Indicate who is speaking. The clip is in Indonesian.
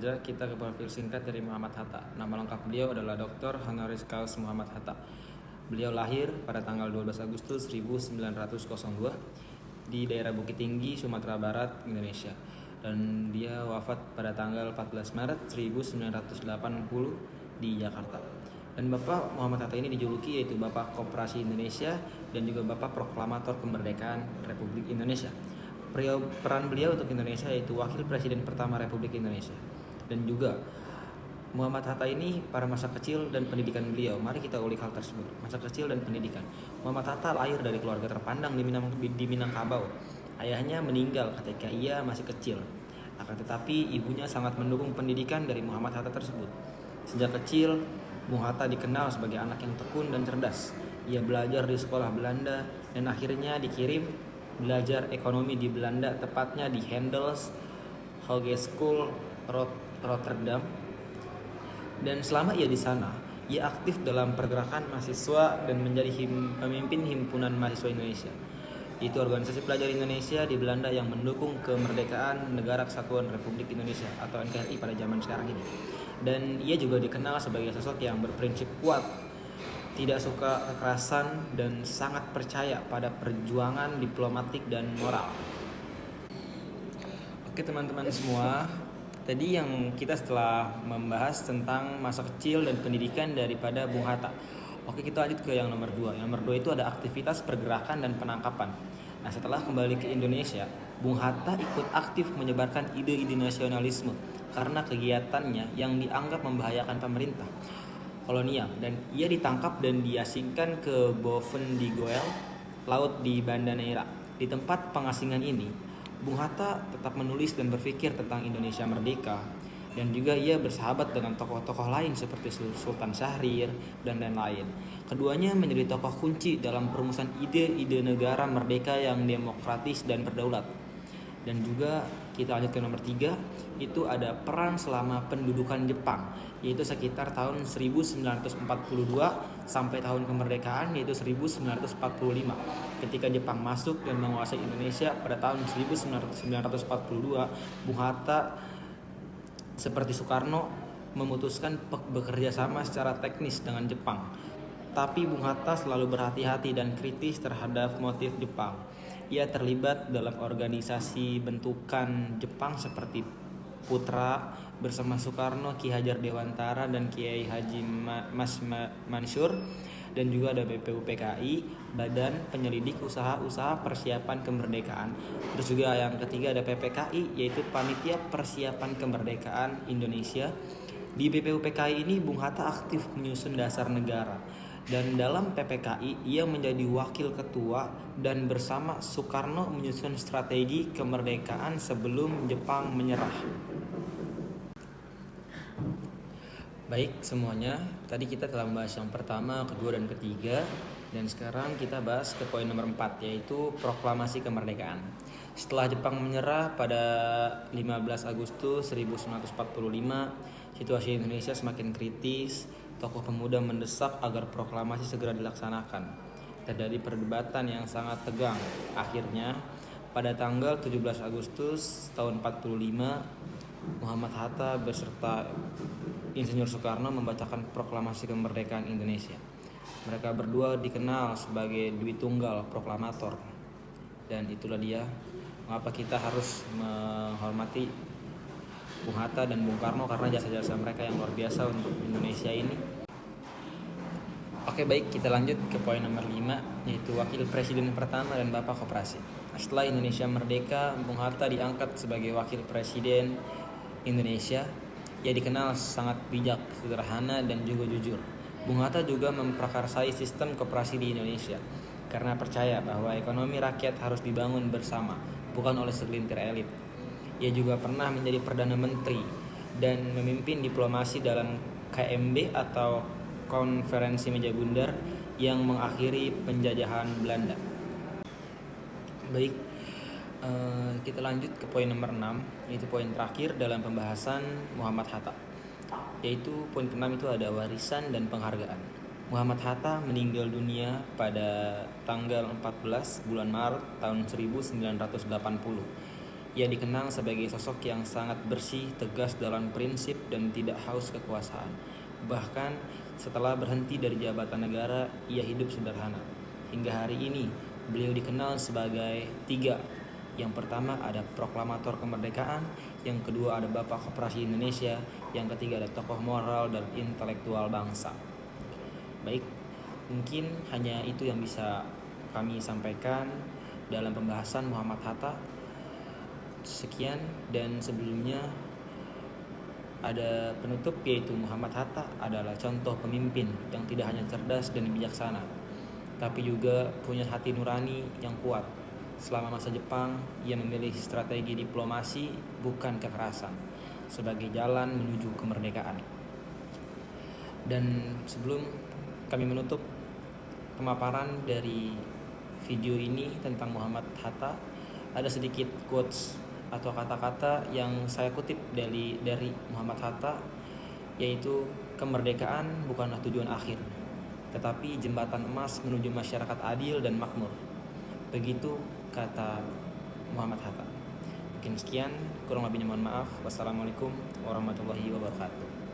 Speaker 1: saja kita ke profil singkat dari Muhammad Hatta. Nama lengkap beliau adalah Dr. Honoris Causa Muhammad Hatta. Beliau lahir pada tanggal 12 Agustus 1902 di daerah Bukit Tinggi, Sumatera Barat, Indonesia. Dan dia wafat pada tanggal 14 Maret 1980 di Jakarta. Dan Bapak Muhammad Hatta ini dijuluki yaitu Bapak Koperasi Indonesia dan juga Bapak Proklamator Kemerdekaan Republik Indonesia. Peran beliau untuk Indonesia yaitu Wakil Presiden pertama Republik Indonesia. Dan juga Muhammad Hatta ini pada masa kecil dan pendidikan beliau. Mari kita ulik hal tersebut. Masa kecil dan pendidikan. Muhammad Hatta lahir dari keluarga terpandang di Minangkabau. Ayahnya meninggal ketika ia masih kecil. Akan tetapi ibunya sangat mendukung pendidikan dari Muhammad Hatta tersebut. Sejak kecil, Bung Hatta dikenal sebagai anak yang tekun dan cerdas. Ia belajar di sekolah Belanda dan akhirnya dikirim belajar ekonomi di Belanda, tepatnya di Handels Hogeschool Rotterdam. Dan selama ia di sana, ia aktif dalam pergerakan mahasiswa dan menjadi pemimpin himpunan mahasiswa Indonesia. Itu organisasi pelajar Indonesia di Belanda yang mendukung kemerdekaan Negara Kesatuan Republik Indonesia atau NKRI pada zaman sekarang ini. Dan ia juga dikenal sebagai sosok yang berprinsip kuat, tidak suka kekerasan, dan sangat percaya pada perjuangan diplomatik dan moral. Oke teman-teman semua, tadi yang kita setelah membahas tentang masa kecil dan pendidikan daripada Bung Hatta. Oke, kita lanjut ke yang nomor 2. Yang nomor 2 itu ada aktivitas pergerakan dan penangkapan. Nah, setelah kembali ke Indonesia, Bung Hatta ikut aktif menyebarkan ide-ide nasionalisme karena kegiatannya yang dianggap membahayakan pemerintah kolonial, dan ia ditangkap dan diasingkan ke Bovendigeuel laut di Banda Neira. Di tempat pengasingan ini, Bung Hatta tetap menulis dan berpikir tentang Indonesia merdeka, dan juga ia bersahabat dengan tokoh-tokoh lain seperti Sultan Syahrir dan lain-lain. Keduanya menjadi tokoh kunci dalam perumusan ide-ide negara merdeka yang demokratis dan berdaulat. Dan juga kita lanjut ke nomor 3, itu ada peran selama pendudukan Jepang, yaitu sekitar tahun 1942 sampai tahun kemerdekaan, yaitu 1945. Ketika Jepang masuk dan menguasai Indonesia pada tahun 1942, Bung Hatta seperti Soekarno memutuskan bekerja sama secara teknis dengan Jepang. Tapi Bung Hatta selalu berhati-hati dan kritis terhadap motif Jepang. Ia terlibat dalam organisasi bentukan Jepang seperti Putra bersama Soekarno, Ki Hajar Dewantara, dan Kiai Haji Mas Mansur. Dan juga ada BPUPKI, Badan Penyelidik Usaha-Usaha Persiapan Kemerdekaan. Terus juga yang ketiga ada PPKI, yaitu Panitia Persiapan Kemerdekaan Indonesia. Di BPUPKI ini Bung Hatta aktif menyusun dasar negara. Dan dalam PPKI ia menjadi wakil ketua dan bersama Soekarno menyusun strategi kemerdekaan sebelum Jepang menyerah. Baik semuanya, tadi kita telah membahas yang pertama, kedua, dan ketiga. Dan sekarang kita bahas ke poin nomor 4, yaitu proklamasi kemerdekaan. Setelah Jepang menyerah pada 15 Agustus 1945, situasi Indonesia semakin kritis. Tokoh pemuda mendesak agar proklamasi segera dilaksanakan. Terjadi perdebatan yang sangat tegang. Akhirnya, pada tanggal 17 Agustus tahun 45, Muhammad Hatta beserta Insinyur Soekarno membacakan proklamasi kemerdekaan Indonesia. Mereka berdua dikenal sebagai Dwi Tunggal Proklamator. Dan itulah dia mengapa kita harus menghormati Bung Hatta dan Bung Karno karena jasa-jasa mereka yang luar biasa untuk Indonesia ini. Oke, baik, kita lanjut ke poin nomor 5, yaitu Wakil Presiden pertama dan Bapak Koperasi. Setelah Indonesia merdeka, Bung Hatta diangkat sebagai Wakil Presiden Indonesia. Ia dikenal sangat bijak, sederhana, dan juga jujur. Bung Hatta juga memprakarsai sistem koperasi di Indonesia karena percaya bahwa ekonomi rakyat harus dibangun bersama, bukan oleh segelintir elit. Ia juga pernah menjadi Perdana Menteri dan memimpin diplomasi dalam KMB atau Konferensi Meja Bundar yang mengakhiri penjajahan Belanda. Baik, kita lanjut ke poin nomor 6, yaitu poin terakhir dalam pembahasan Muhammad Hatta. Yaitu poin ke-6 itu ada warisan dan penghargaan. Muhammad Hatta meninggal dunia pada tanggal 14 bulan Maret tahun 1980. Ia dikenang sebagai sosok yang sangat bersih, tegas dalam prinsip dan tidak haus kekuasaan. Bahkan setelah berhenti dari jabatan negara, ia hidup sederhana. Hingga hari ini, beliau dikenal sebagai tiga. Yang pertama ada proklamator kemerdekaan, yang kedua ada Bapak Koperasi Indonesia, yang ketiga ada tokoh moral dan intelektual bangsa. Baik, mungkin hanya itu yang bisa kami sampaikan dalam pembahasan Muhammad Hatta. Sekian, dan sebelumnya ada penutup, yaitu Muhammad Hatta adalah contoh pemimpin yang tidak hanya cerdas dan bijaksana, tapi juga punya hati nurani yang kuat. Selama masa Jepang, ia memilih strategi diplomasi bukan kekerasan sebagai jalan menuju kemerdekaan. Dan sebelum kami menutup pemaparan dari video ini tentang Muhammad Hatta, ada sedikit quotes atau kata-kata yang saya kutip dari Muhammad Hatta, yaitu kemerdekaan bukanlah tujuan akhir, tetapi jembatan emas menuju masyarakat adil dan makmur. Begitu kata Muhammad Hatta. Mungkin sekian, kurang lebihnya mohon maaf. Wassalamualaikum warahmatullahi wabarakatuh.